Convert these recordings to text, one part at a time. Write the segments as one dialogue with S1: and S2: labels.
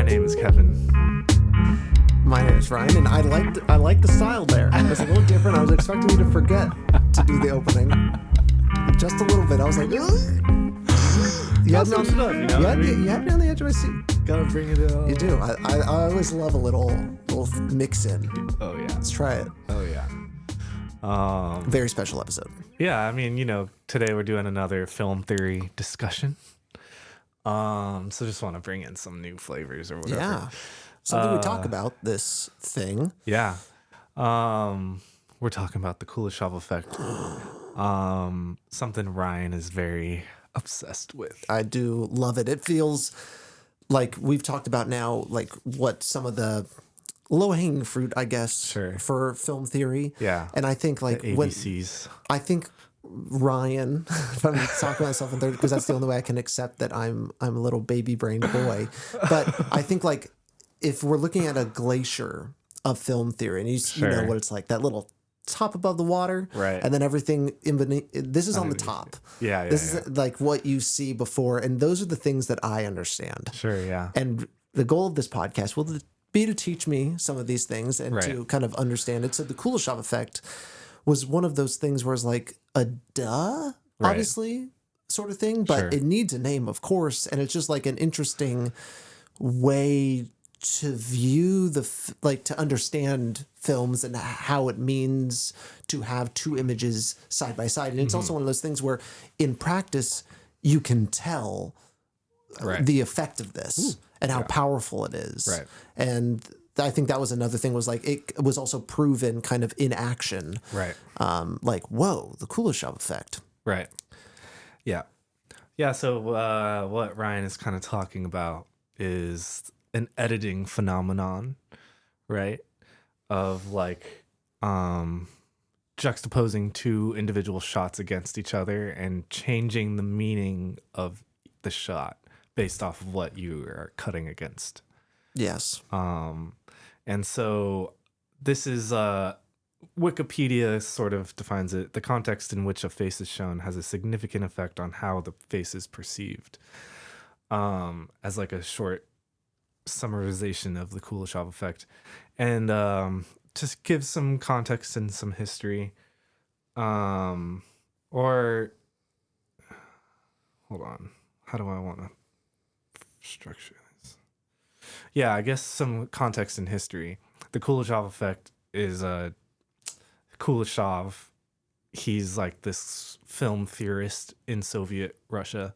S1: My name is Kevin.
S2: My name is Ryan, and I liked the style there. It was a little different. I was expecting you to forget to do the opening. Just a little bit. I was like, ugh. You had me on the edge of my seat.
S1: Gotta bring it up.
S2: You do. I always love a little mix in.
S1: Oh yeah.
S2: Let's try it.
S1: Oh yeah.
S2: Very special episode.
S1: Yeah, I mean, today we're doing another film theory discussion. So just want to bring in some new flavors or whatever.
S2: Yeah. Something we talk about this thing.
S1: Yeah. We're talking about the Kuleshov Effect. Something Ryan is very obsessed with.
S2: I do love it. It feels like we've talked about now, like what some of the low-hanging fruit, I guess,
S1: Sure.
S2: for film theory.
S1: Yeah.
S2: And I think like
S1: The ABCs.
S2: I think Ryan, if I'm talking myself in third, because that's the only way I can accept that I'm a little baby-brained boy. But I think like if we're looking at a glacier of film theory, and you know what it's like, that little top above the water,
S1: Right.
S2: and then everything in beneath. This is on the top.
S1: Yeah.
S2: This is like what you see before, and those are the things that I understand.
S1: Sure, yeah.
S2: And the goal of this podcast will be to teach me some of these things and to kind of understand it. So the Kuleshov Effect was one of those things where it's like a obviously, sort of thing, but it needs a name, of course, and it's just like an interesting way to view to understand films and how it means to have two images side by side. And it's also one of those things where in practice you can tell the effect of this and how powerful it is.
S1: Right.
S2: And I think that was another thing, was like it was also proven kind of in action.
S1: Right.
S2: Like, whoa, the Kuleshov Effect.
S1: Right. Yeah. Yeah. So what Ryan is kind of talking about is an editing phenomenon, right? Of like juxtaposing two individual shots against each other and changing the meaning of the shot based off of what you are cutting against.
S2: Yes.
S1: And so this is Wikipedia sort of defines it: the context in which a face is shown has a significant effect on how the face is perceived. As like a short summarization of the Kuleshov Effect. And just give some context and some history. Or hold on. How do I want to structure this? Yeah, I guess some context and history. The Kuleshov Effect is Kuleshov. He's like this film theorist in Soviet Russia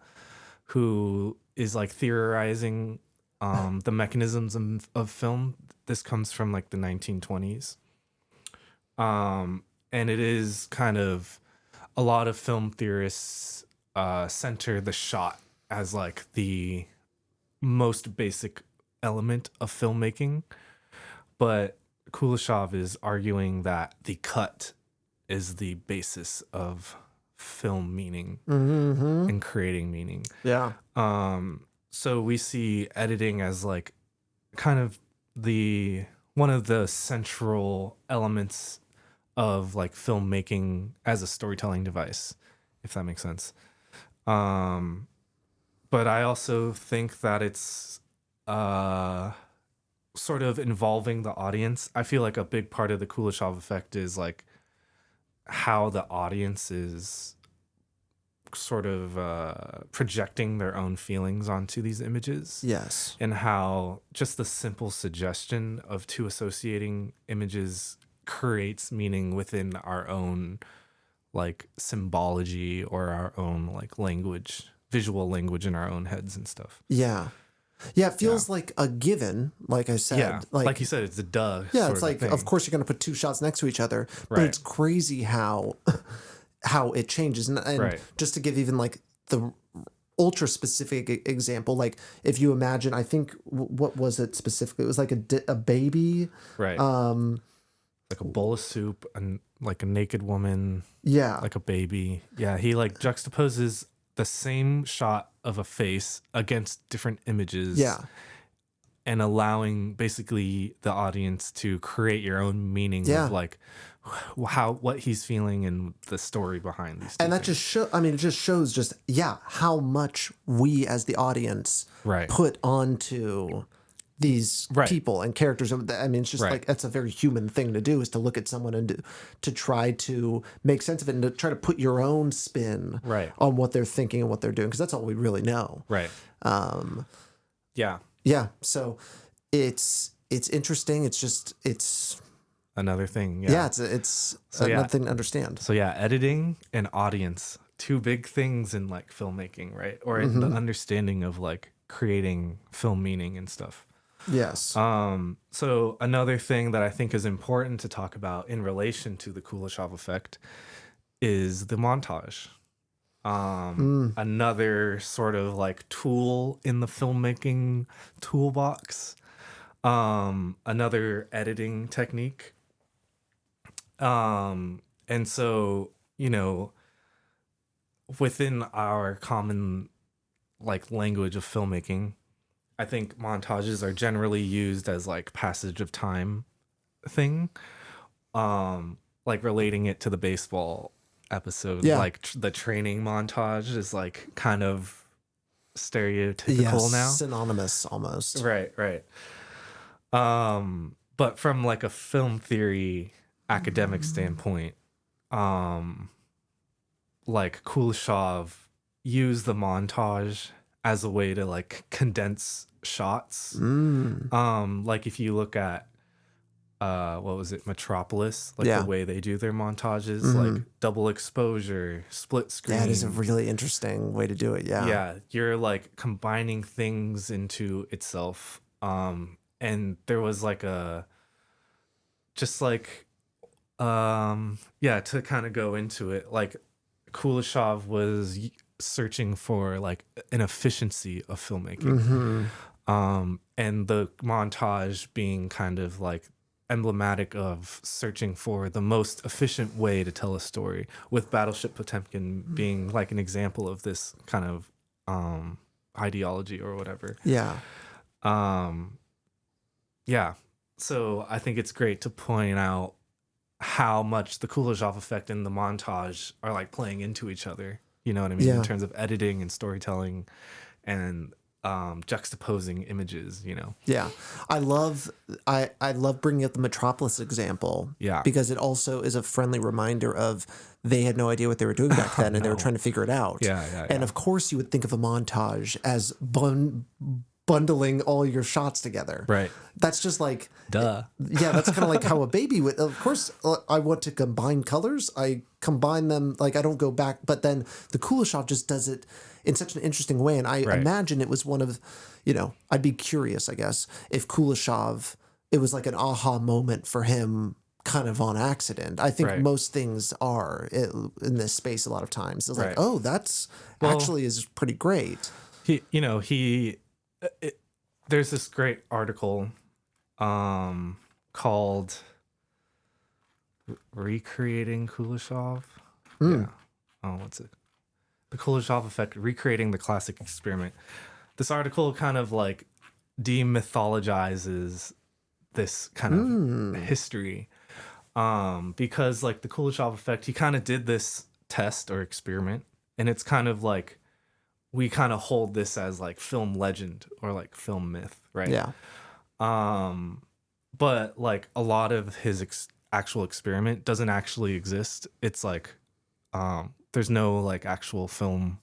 S1: who is like theorizing the mechanisms of film. This comes from like the 1920s. And it is kind of, a lot of film theorists center the shot as like the most basic element of filmmaking. But Kuleshov is arguing that the cut is the basis of film meaning and creating meaning.
S2: Yeah.
S1: So we see editing as like kind of one of the central elements of like filmmaking as a storytelling device, if that makes sense. But I also think that it's sort of involving the audience. I feel like a big part of the Kuleshov Effect is like how the audience is sort of projecting their own feelings onto these images.
S2: Yes.
S1: And how just the simple suggestion of two associating images creates meaning within our own like symbology or our own like language, visual language in our own heads and stuff.
S2: Yeah. Yeah, it feels like a given, like I said.
S1: Yeah, like you said, it's a duh.
S2: Yeah, it's like, of course you're going to put two shots next to each other, but it's crazy how it changes. And just to give even like the ultra specific example, like if you imagine, I think, what was it specifically? It was like a baby.
S1: Right. Like a bowl of soup and like a naked woman.
S2: Yeah.
S1: Like a baby. Yeah, he like juxtaposes the same shot of a face against different images.
S2: Yeah.
S1: And allowing basically the audience to create your own meaning of like what he's feeling and the story behind these.
S2: And that just it just shows how much we as the audience put onto these
S1: Right.
S2: people and characters. I mean, it's just
S1: Right.
S2: like, that's a very human thing to do, is to look at someone and to try to make sense of it and to try to put your own spin
S1: Right.
S2: on what they're thinking and what they're doing, because that's all we really know.
S1: Right. Yeah.
S2: Yeah. So it's interesting. It's
S1: Another thing. Yeah.
S2: yeah, it's another thing to understand.
S1: So yeah, editing and audience, two big things in like filmmaking, right? Or in the understanding of like creating film meaning and stuff.
S2: Yes.
S1: So another thing that I think is important to talk about in relation to the Kuleshov effect is the montage. Another sort of like tool in the filmmaking toolbox. Another editing technique. And so, you know, within our common like language of filmmaking, I think montages are generally used as like passage of time thing. Like relating it to the baseball episode, like the training montage is like kind of stereotypical now.
S2: Synonymous almost.
S1: Right. But from like a film theory academic standpoint, like Kuleshov used the montage as a way to like condense shots. Like if you look at what was it, Metropolis, like the way they do their montages, like double exposure, split screen.
S2: That is a really interesting way to do it.
S1: Yeah, you're like combining things into itself. And there was like to kind of go into it, like Kuleshov was searching for like an efficiency of filmmaking. And the montage being kind of like emblematic of searching for the most efficient way to tell a story, with Battleship Potemkin being like an example of this kind of ideology or whatever. So I think it's great to point out how much the Kuleshov effect and the montage are like playing into each other, you know what I mean, in terms of editing and storytelling and juxtaposing images, you know.
S2: I love bringing up the Metropolis example, because it also is a friendly reminder of they had no idea what they were doing back then, and they were trying to figure it out. And of course you would think of a montage as bundling all your shots together.
S1: Right.
S2: That's just like,
S1: duh.
S2: Yeah, that's kind of like how a baby would. Of course, I want to combine colors. I combine them, like I don't go back. But then the Kuleshov just does it in such an interesting way. And I imagine it was one of, I'd be curious, I guess, if Kuleshov, it was like an aha moment for him, kind of on accident. I think most things are in this space a lot of times. It's like, oh, that's actually is pretty great.
S1: There's this great article called Recreating Kuleshov. What's it? The Kuleshov Effect, Recreating the Classic Experiment. This article kind of like demythologizes this kind of history, because like the Kuleshov Effect, he kind of did this test or experiment, and it's kind of like we kind of hold this as like film legend or like film myth, right? But like a lot of his actual experiment doesn't actually exist. It's like there's no like actual film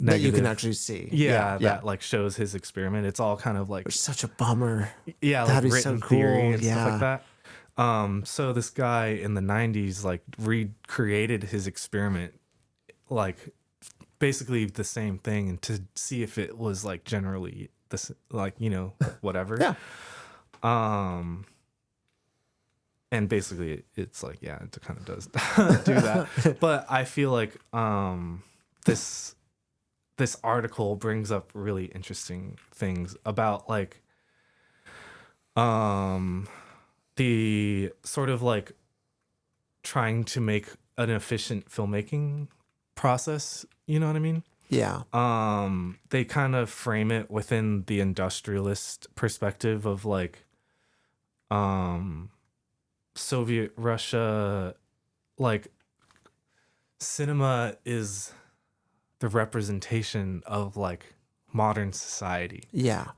S2: that you can actually see.
S1: That like shows his experiment. It's all kind of like,
S2: it's such a bummer.
S1: Yeah, like written so theory and stuff like that. So this guy in the 90s like recreated his experiment, like basically the same thing, and to see if it was like generally this, like, whatever. And basically it's like, it kind of does do that. But I feel like this article brings up really interesting things about like the sort of like trying to make an efficient filmmaking process, you know what I mean? They kind of frame it within the industrialist perspective of like Soviet Russia, like cinema is the representation of like modern society.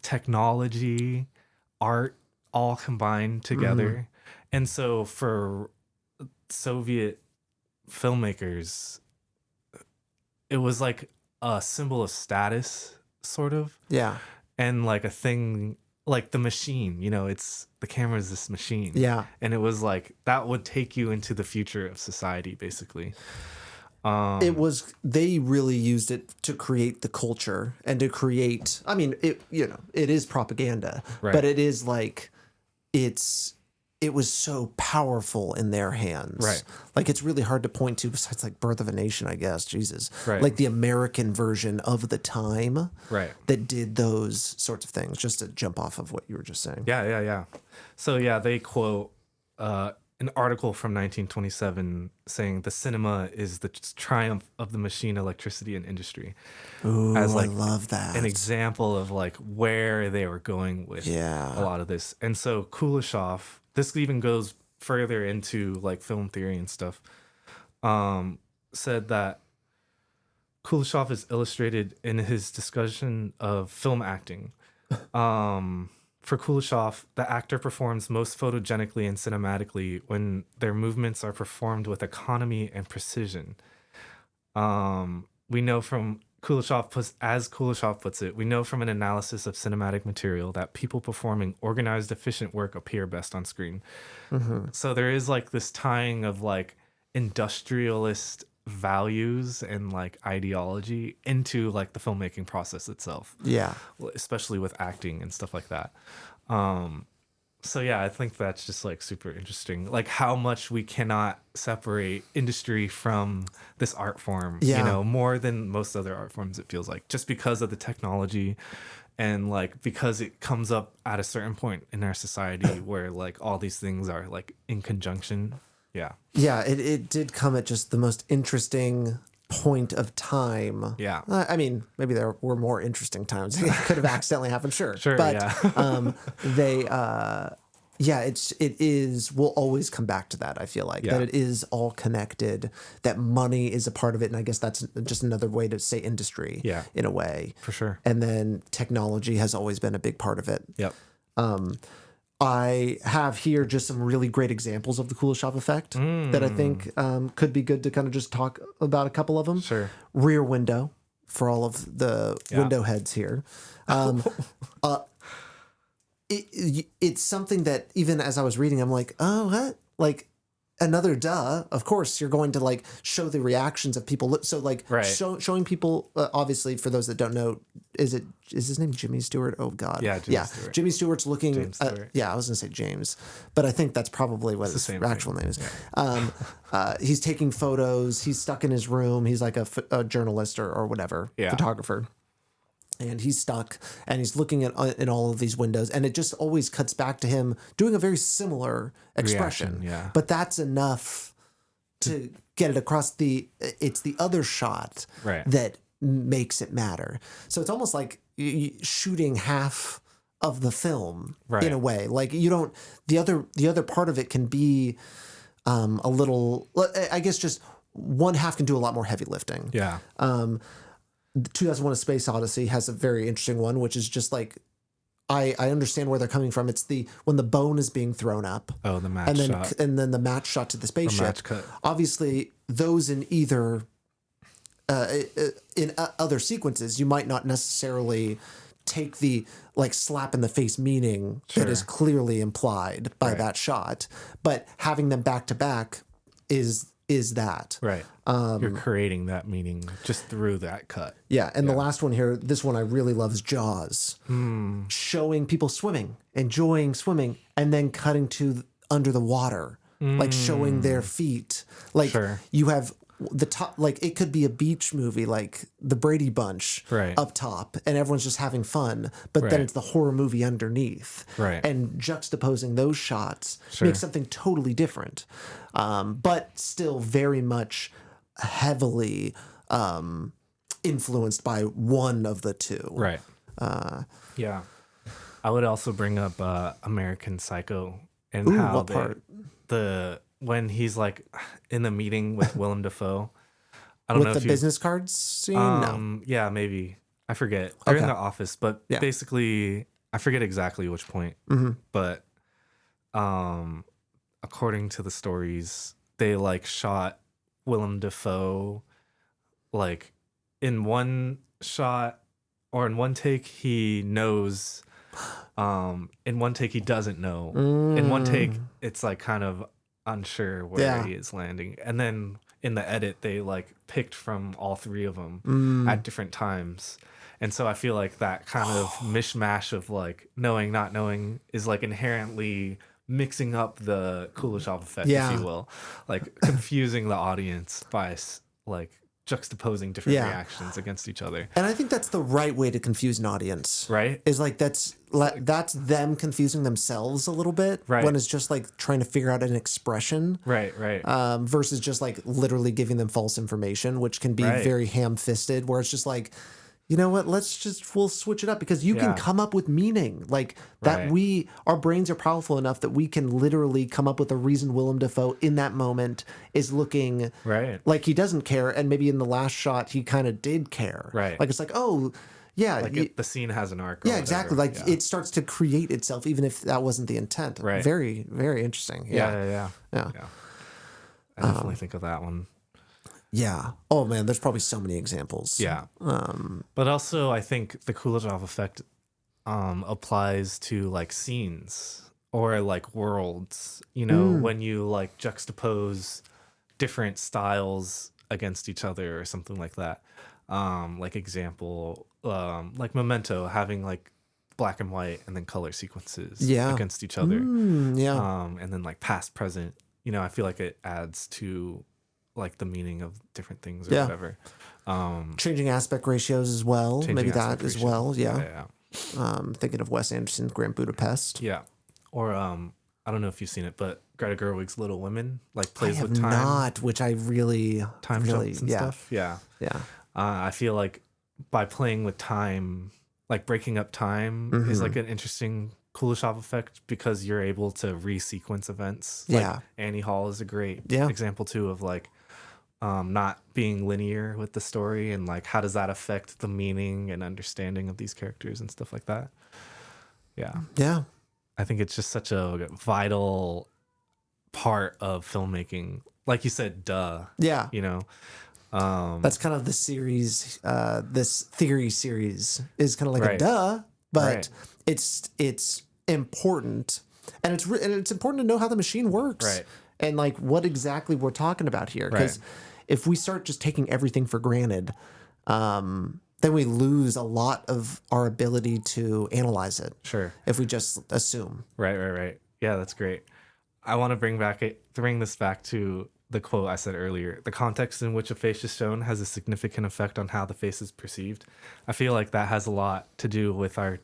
S1: Technology, art all combined together. And so for Soviet filmmakers, it was like a symbol of status, sort of.
S2: Yeah.
S1: And like a thing, like the machine, it's the camera is this machine.
S2: Yeah.
S1: And it was like that would take you into the future of society, basically.
S2: They really used it to create the culture and to create, I mean, it is propaganda,
S1: Right.
S2: but it is like, it was so powerful in their hands.
S1: Right.
S2: Like, it's really hard to point to, besides like Birth of a Nation, I guess, Jesus.
S1: Right.
S2: Like the American version of the time
S1: Right.
S2: that did those sorts of things, just to jump off of what you were just saying.
S1: Yeah. So yeah, they quote an article from 1927 saying the cinema is the triumph of the machine, electricity, and industry.
S2: Ooh,
S1: as like
S2: I love that.
S1: an example of like where they were going with a lot of this. And so Kuleshov, this even goes further into like film theory and stuff, said that Kuleshov is illustrated in his discussion of film acting. For Kuleshov, the actor performs most photogenically and cinematically when their movements are performed with economy and precision. We know from as Kuleshov puts it, we know from an analysis of cinematic material that people performing organized, efficient work appear best on screen. So there is like this tying of like industrialist values and like ideology into like the filmmaking process itself.
S2: Yeah.
S1: Especially with acting and stuff like that. So yeah, I think that's just like super interesting. Like how much we cannot separate industry from this art form, more than most other art forms, it feels like, just because of the technology and like because it comes up at a certain point in our society where like all these things are like in conjunction. Yeah.
S2: Yeah, it did come at just the most interesting point of time.
S1: Yeah.
S2: I mean, maybe there were more interesting times. It could have accidentally happened, sure. But it is, we'll always come back to that, I feel like. That it is all connected, that money is a part of it, and I guess that's just another way to say industry in a way.
S1: For sure.
S2: And then technology has always been a big part of it.
S1: Yep.
S2: I have here just some really great examples of the Kuleshov effect that I think could be good to kind of just talk about a couple of them.
S1: Sure.
S2: Rear window for all of the window heads here. It's something that even as I was reading, I'm like, oh, what? Like another duh. Of course, you're going to like show the reactions of people. So like showing people, obviously, for those that don't know, is his name Jimmy Stewart? Oh God.
S1: Yeah. Stewart.
S2: Jimmy Stewart's looking.
S1: James Stewart.
S2: I was going to say James, but I think that's probably what his actual name is. Yeah. He's taking photos. He's stuck in his room. He's like a journalist or whatever, photographer. And he's stuck and he's looking in all of these windows, and it just always cuts back to him doing a very similar expression.
S1: Reaction,
S2: but that's enough to get it across. It's the other shot that makes it matter. So it's almost like shooting half of the film in a way. Like you don't, the other part of it can be a little, I guess just one half can do a lot more heavy lifting.
S1: Yeah.
S2: 2001: A Space Odyssey has a very interesting one, which is just like, I understand where they're coming from. It's when the bone is being thrown up.
S1: Oh, the match shot.
S2: And then the match shot to the spaceship.
S1: Match cut.
S2: Obviously, those in either in other sequences, you might not necessarily take the like slap in the face meaning that is clearly implied by that shot, but having them back to back is that.
S1: Right. You're creating that meaning just through that cut.
S2: Yeah. And the last one here, this one I really love, is Jaws. Showing people swimming, enjoying swimming, and then cutting to under the water, like showing their feet. Like you have the top, like it could be a beach movie like the Brady Bunch up top, and everyone's just having fun, but then it's the horror movie underneath. And juxtaposing those shots makes something totally different, but still very much heavily influenced by one of the two.
S1: Yeah. I would also bring up American Psycho and how
S2: what part?
S1: When he's like in the meeting with Willem Dafoe. I don't know if
S2: the business cards scene. No.
S1: Yeah, maybe. I forget. They're in the office, but basically I forget exactly which point, but according to the stories, they like shot Willem Dafoe like in one shot or in one take he knows, in one take he doesn't know. In one take it's like kind of unsure where he is landing, and then in the edit they like picked from all three of them at different times. And so I feel like that kind of mishmash of like knowing, not knowing is like inherently mixing up the Kuleshov effect, if you will, like confusing the audience by like juxtaposing different reactions against each other.
S2: And I think that's the right way to confuse an audience,
S1: right?
S2: Is like that's them confusing themselves a little bit,
S1: right?
S2: When it's just like trying to figure out an expression,
S1: right?
S2: Versus just like literally giving them false information, which can be very ham-fisted, where it's just like, you know what, we'll switch it up, because you can come up with meaning like that. Our brains are powerful enough that we can literally come up with a reason Willem Dafoe in that moment is looking like he doesn't care, and maybe in the last shot he kind of did care, like it's like, oh yeah,
S1: like the scene has an arc,
S2: exactly, like it starts to create itself even if that wasn't the intent. Very, very interesting.
S1: Yeah. I definitely think of that one.
S2: Yeah. Oh man, there's probably so many examples.
S1: Yeah. But also I think the Kuleshov effect applies to like scenes or like worlds, you know, when you like juxtapose different styles against each other or something like that. Like example, like Memento having like black and white and then color sequences against each other. And then like past, present, you know, I feel like it adds to like the meaning of different things or whatever.
S2: Changing aspect ratios as well. Maybe that as well. Yeah. Thinking of Wes Anderson's Grand Budapest.
S1: Yeah. Or I don't know if you've seen it, but Greta Gerwig's Little Women like plays with time.
S2: Not, which I really
S1: jumps and stuff. Yeah. I feel like by playing with time, like breaking up time is like an interesting Kuleshov effect, because you're able to resequence events. Like Annie Hall is a great example too of like not being linear with the story, and like how does that affect the meaning and understanding of these characters and stuff like that. Yeah. I think it's just such a vital part of filmmaking. Like you said,
S2: Yeah.
S1: You know,
S2: that's kind of the series. This theory series is kind of like a duh, but it's important, and it's important to know how the machine works, and like what exactly we're talking about here. Because if we start just taking everything for granted, then we lose a lot of our ability to analyze it. Sure. If we just assume.
S1: Right. Yeah, that's great. I want to bring this back to the quote I said earlier. The context in which a face is shown has a significant effect on how the face is perceived. I feel like that has a lot to do with our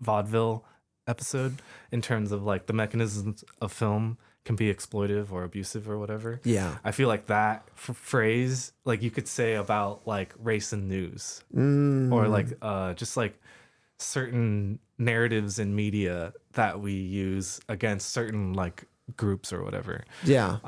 S1: vaudeville episode, in terms of like the mechanisms of film can be exploitive or abusive or whatever. Yeah. I feel like that phrase, like you could say about like race and news, or like just like certain narratives in media that we use against certain like groups or whatever. Yeah.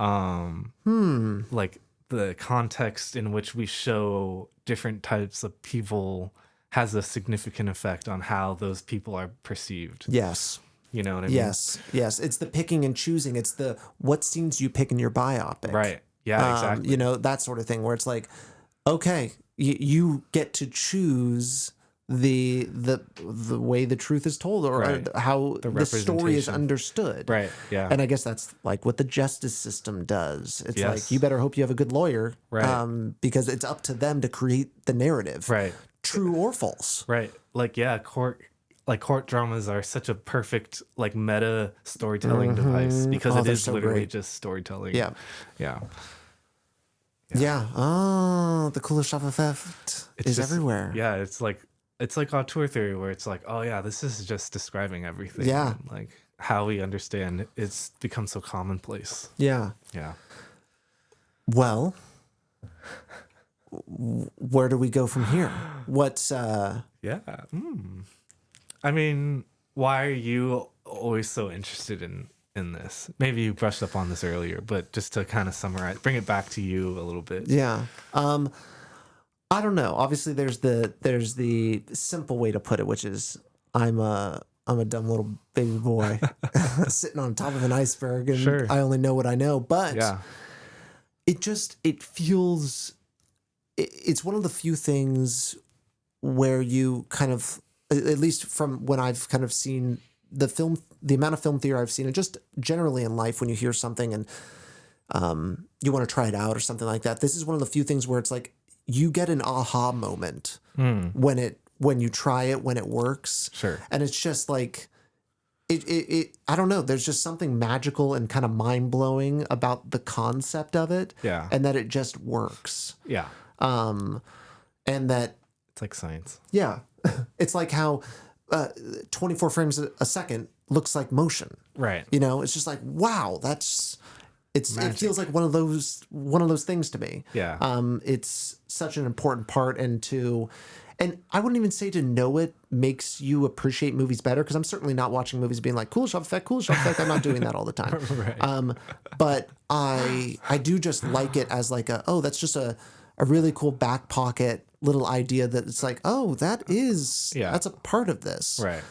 S1: Like the context in which we show different types of people has a significant effect on how those people are perceived. Yes. You know what I mean?
S2: Yes. It's the picking and choosing. It's the what scenes you pick in your biopic.
S1: Right. Yeah, exactly.
S2: You know, that sort of thing, where it's like, okay, you get to choose the way the truth is told, or how the story is understood. Right. Yeah. And I guess that's like what the justice system does. It's like, you better hope you have a good lawyer, because it's up to them to create the narrative. Right. True or false.
S1: Right. Like, yeah, court dramas are such a perfect like meta storytelling device, because it is literally just storytelling. Yeah.
S2: Oh, the Kuleshov effect is everywhere.
S1: Yeah, it's like auteur theory, where it's like, oh yeah, this is just describing everything. Yeah. And like how we understand it's become so commonplace. Yeah.
S2: Well, where do we go from here? What's
S1: I mean, why are you always so interested in this? Maybe you brushed up on this earlier, but just to kind of summarize, bring it back to you a little bit.
S2: Yeah. I don't know. Obviously, there's the simple way to put it, which is I'm a dumb little baby boy sitting on top of an iceberg, and
S1: Sure.
S2: I only know what I know. But
S1: Yeah.
S2: it feels it's one of the few things where you kind of, at least from when I've kind of seen the amount of film theory I've seen, and just generally in life, when you hear something and you want to try it out or something like that, this is one of the few things where it's like you get an aha moment when you try it, when it works.
S1: Sure.
S2: And it's just like it I don't know, there's just something magical and kind of mind-blowing about the concept of it.
S1: Yeah.
S2: And that it just works.
S1: Yeah.
S2: And that
S1: It's like science.
S2: yeah. It's like how 24 frames a second looks like motion.
S1: Right.
S2: You know, it's just like, wow, it feels like one of those things to me.
S1: Yeah.
S2: It's such an important part, and I wouldn't even say to know it makes you appreciate movies better, because I'm certainly not watching movies being like Kuleshov Effect. I'm not doing that all the time.
S1: Right.
S2: But I do just like it as like that's just a really cool back pocket little idea that it's like, that's a part of this.
S1: Right.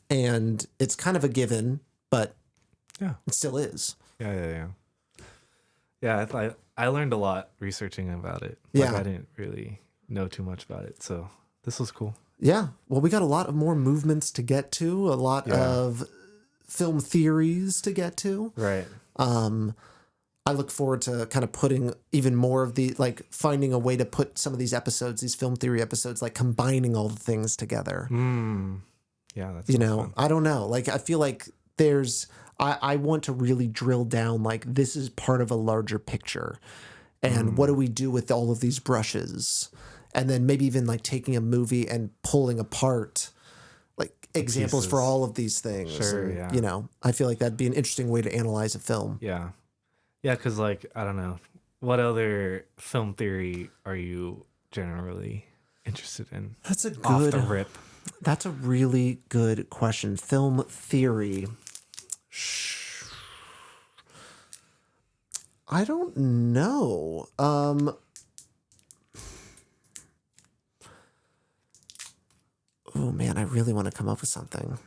S2: And it's kind of a given, but
S1: Yeah.
S2: it still is.
S1: Yeah. I learned a lot researching about it.
S2: Yeah.
S1: I didn't really know too much about it, so this was cool.
S2: Yeah. Well, we got a lot of more movements to get to, a lot of film theories to get to.
S1: Right.
S2: I look forward to kind of putting even more of finding a way to put some of these episodes, these film theory episodes, like combining all the things together.
S1: Yeah, that's fun.
S2: I don't know. Like, I feel like I want to really drill down, like, this is part of a larger picture. And what do we do with all of these brushes? And then maybe even like taking a movie and pulling apart like examples for all of these things.
S1: Sure,
S2: and,
S1: yeah.
S2: I feel like that'd be an interesting way to analyze a film.
S1: Yeah. Yeah, because like, I don't know. What other film theory are you generally interested in?
S2: That's
S1: Off the rip.
S2: That's a really good question. Film theory. I don't know. Oh man, I really want to come up with something.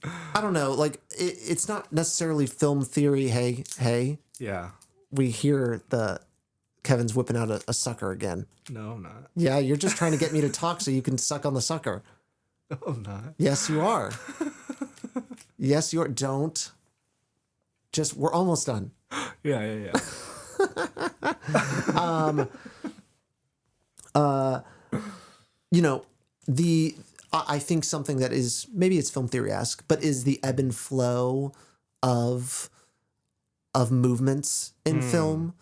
S2: I don't know. Like it's not necessarily film theory. Hey.
S1: Yeah.
S2: We hear Kevin's whipping out a sucker again.
S1: No, I'm not.
S2: Yeah, you're just trying to get me to talk so you can suck on the sucker.
S1: No, I'm not.
S2: Yes, you are. Yes, you are. Don't. We're almost done.
S1: Yeah.
S2: I think something that is, maybe it's film theory-esque, but is the ebb and flow of movements in film,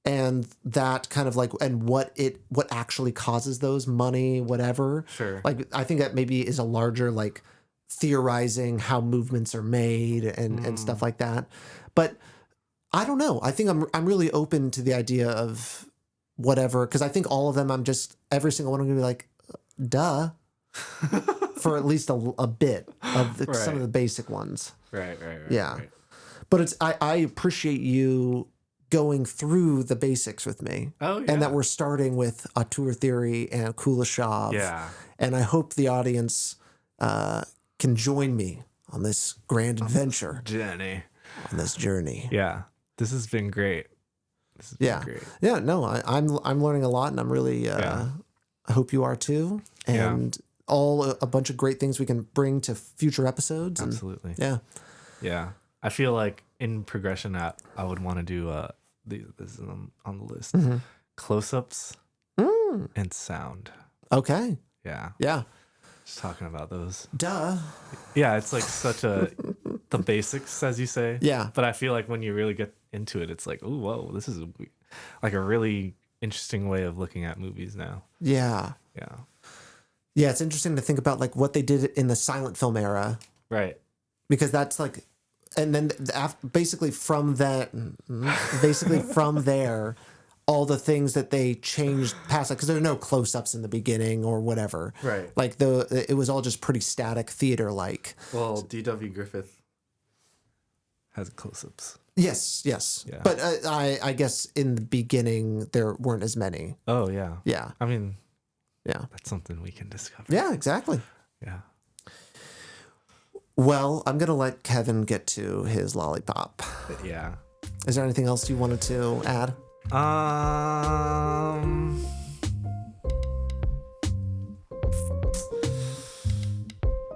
S2: and that kind of like, and what actually causes those, money, whatever.
S1: Sure.
S2: Like, I think that maybe is a larger, like, theorizing how movements are made and stuff like that. But I don't know. I think I'm really open to the idea of whatever, because I think all of them, every single one, I'm gonna be like, duh, for at least a bit of some of the basic ones.
S1: Right.
S2: Yeah.
S1: Right.
S2: But I appreciate you going through the basics with me.
S1: Oh, yeah.
S2: And that we're starting with auteur theory and Kuleshov.
S1: Yeah.
S2: And I hope the audience can join me on this grand adventure. On this journey.
S1: Yeah. This has been great. Great.
S2: Yeah, no, I'm learning a lot, and I'm really I hope you are too. And a bunch of great things we can bring to future episodes.
S1: Absolutely.
S2: And,
S1: yeah. I feel like in progression I would want to do this is on the list. Close-ups and sound.
S2: Okay.
S1: Yeah.
S2: Yeah.
S1: Just talking about those.
S2: Duh.
S1: Yeah, it's like such the basics, as you say.
S2: Yeah.
S1: But I feel like when you really get into it, it's like, oh, whoa, this is like a really interesting way of looking at movies now.
S2: Yeah.
S1: Yeah.
S2: Yeah, it's interesting to think about like what they did in the silent film era.
S1: Right.
S2: Because that's like, and then basically from there, all the things that they changed past, because there are no close-ups in the beginning or whatever.
S1: Right.
S2: Like it was all just pretty static theater-like.
S1: Well, D.W. Griffith has close-ups.
S2: Yes.
S1: Yeah.
S2: But I guess in the beginning there weren't as many.
S1: Oh, yeah.
S2: Yeah.
S1: I mean,
S2: yeah.
S1: That's something we can discover.
S2: Yeah, exactly.
S1: Yeah.
S2: Well, I'm going to let Kevin get to his lollipop.
S1: Yeah.
S2: Is there anything else you wanted to add?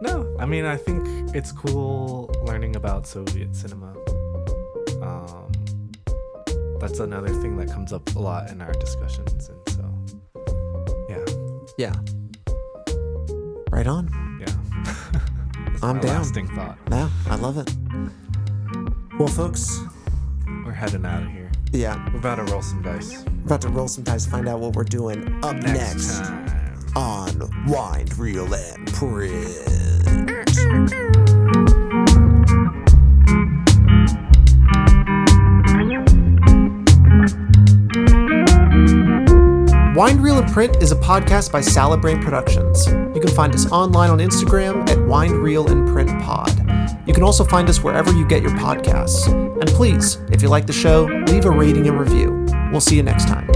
S1: No. I mean, I think it's cool learning about Soviet cinema. That's another thing that comes up a lot in our discussions, and so
S2: yeah. Right on.
S1: Yeah.
S2: I'm down.
S1: Lasting thought.
S2: Yeah, I love it. Well, folks,
S1: we're heading out of here.
S2: Yeah.
S1: We're about to roll some dice.
S2: About to roll some dice, find out what we're doing up next
S1: time
S2: on Wind, Reel, and Print. Wind, Reel, and Print is a podcast by Salabrain Productions. You can find us online on Instagram at Wind, Reel, and Print Pod. You can also find us wherever you get your podcasts. And please, if you like the show, leave a rating and review. We'll see you next time.